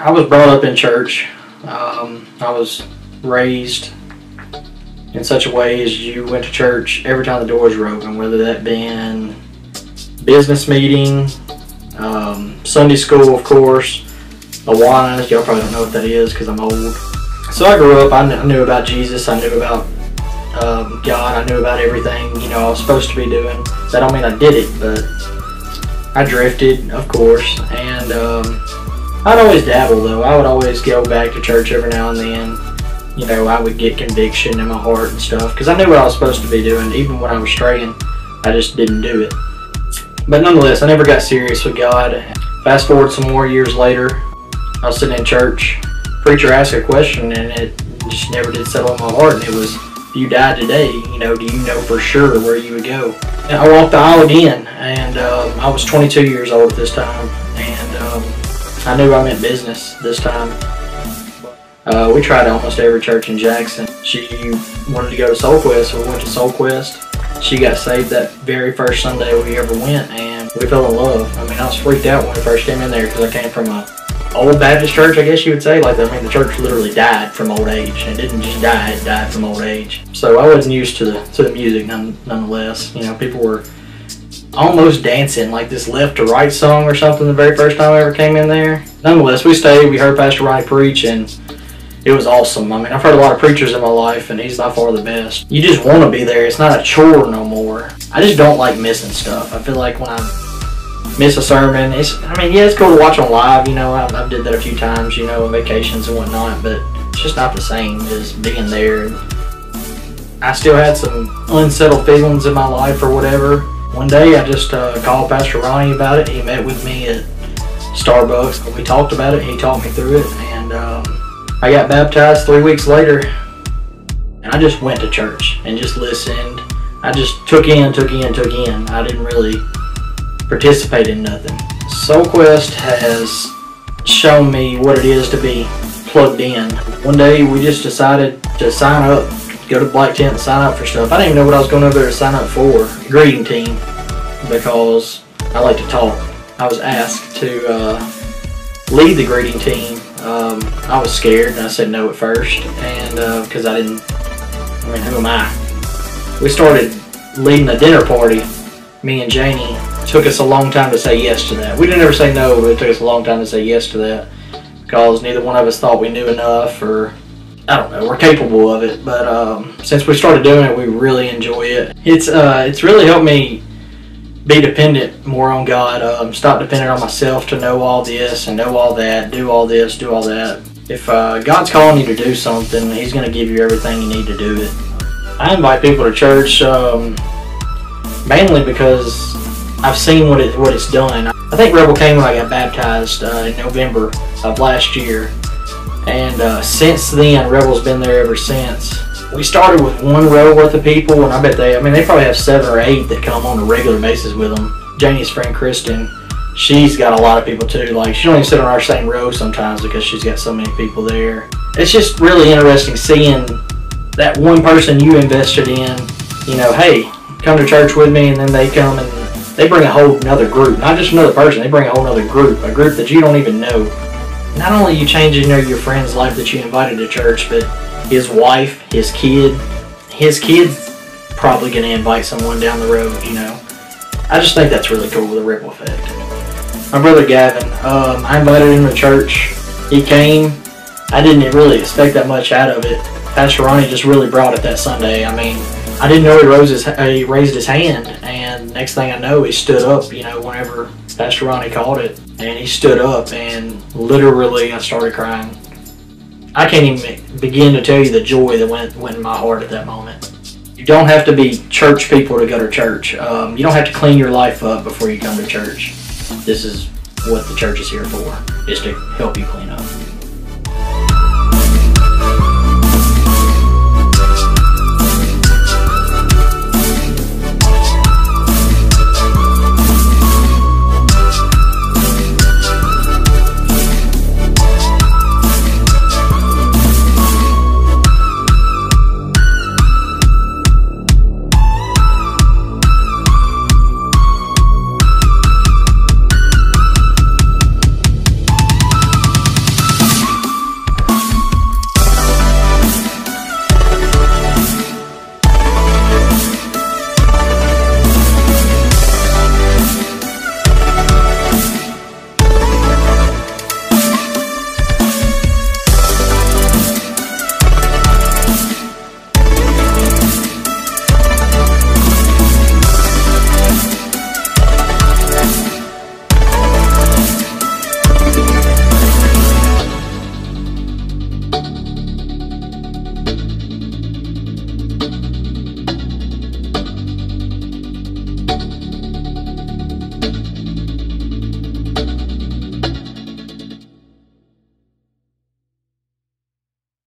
I was brought up in church. I was raised in such a way as you went to church every time the doors were open, whether that been business meeting, Sunday school, of course, Awana. Y'all probably don't know what that is because I'm old. So I grew up, I knew about Jesus, I knew about God, I knew about everything, you know, I was supposed to be doing. That don't mean I did it, but I drifted, of course, and I'd always dabble though. I would always go back to church every now and then. You know, I would get conviction in my heart and stuff because I knew what I was supposed to be doing. Even when I was straying, I just didn't do it. But nonetheless, I never got serious with God. Fast forward some more years later, I was sitting in church. Preacher asked a question and it just never did settle in my heart, and it was, if you died today, you know, do you know for sure where you would go? And I walked the aisle again, and I was 22 years old at this time, and I knew I meant business this time. We tried almost every church in Jackson. She wanted to go to Soul Quest, so we went to Soul Quest. She got saved that very first Sunday we ever went, and we fell in love. I mean, I was freaked out when we first came in there because I came from a old Baptist church, I guess you would say. Like, I mean, the church literally died from old age. It didn't just die, it died from old age. So I wasn't used to the music nonetheless. You know, people were almost dancing like this left to right song or something the very first time I ever came in there. Nonetheless, we stayed, we heard Pastor Ronnie preach, and it was awesome. I mean, I've heard a lot of preachers in my life, and he's by far the best. You just want to be there. It's not a chore no more. I just don't like missing stuff. I feel like when I miss a sermon, I mean, yeah, it's cool to watch on live, you know, I've did that a few times, you know, on vacations and whatnot, but it's just not the same as being there. I still had some unsettled feelings in my life or whatever. One day I just called Pastor Ronnie about it. He met with me at Starbucks. We talked about it, he talked me through it, and I got baptized 3 weeks later, and I just went to church and just listened. I just took in. I didn't really participate in nothing. Soul Quest has shown me what it is to be plugged in. One day we just decided to sign up, go to Black Tent and sign up for stuff. I didn't even know what I was going over there to sign up for. Greeting team, because I like to talk. I was asked to lead the greeting team. I was scared and I said no at first, and because I mean, who am I? We started leading a dinner party, me and Janie. Took us a long time to say yes to that. We didn't ever say no, but it took us a long time to say yes to that because neither one of us thought we knew enough, or I don't know, we're capable of it. But since we started doing it, we really enjoy it. It's really helped me be dependent more on God. Stop depending on myself to know all this and know all that, do all this, do all that. If God's calling you to do something, He's going to give you everything you need to do it. I invite people to church mainly because I've seen what it's done. I think Rebel came when I got baptized in November of last year, and since then Rebel's been there ever since. We started with one row worth of people, and I bet they probably have 7 or 8 that come on a regular basis with them. Janie's friend Kristen, she's got a lot of people too. Like, she don't even sit on our same row sometimes because she's got so many people there. It's just really interesting seeing that one person you invested in, you know, hey, come to church with me, and then they come and they bring a whole another group, not just another person, they bring a whole other group, a group that you don't even know. Not only you changing your friend's life that you invited to church, but his wife, his kid's probably going to invite someone down the road, you know. I just think that's really cool with a ripple effect. My brother Gavin, I invited him to church. He came. I didn't really expect that much out of it. Pastor Ronnie just really brought it that Sunday. I mean, I didn't know he raised his hand, and next thing I know, he stood up, you know, whenever Pastor Ronnie called it, and he stood up, and literally I started crying. I can't even begin to tell you the joy that went in my heart at that moment. You don't have to be church people to go to church. You don't have to clean your life up before you come to church. This is what the church is here for, is to help you clean up.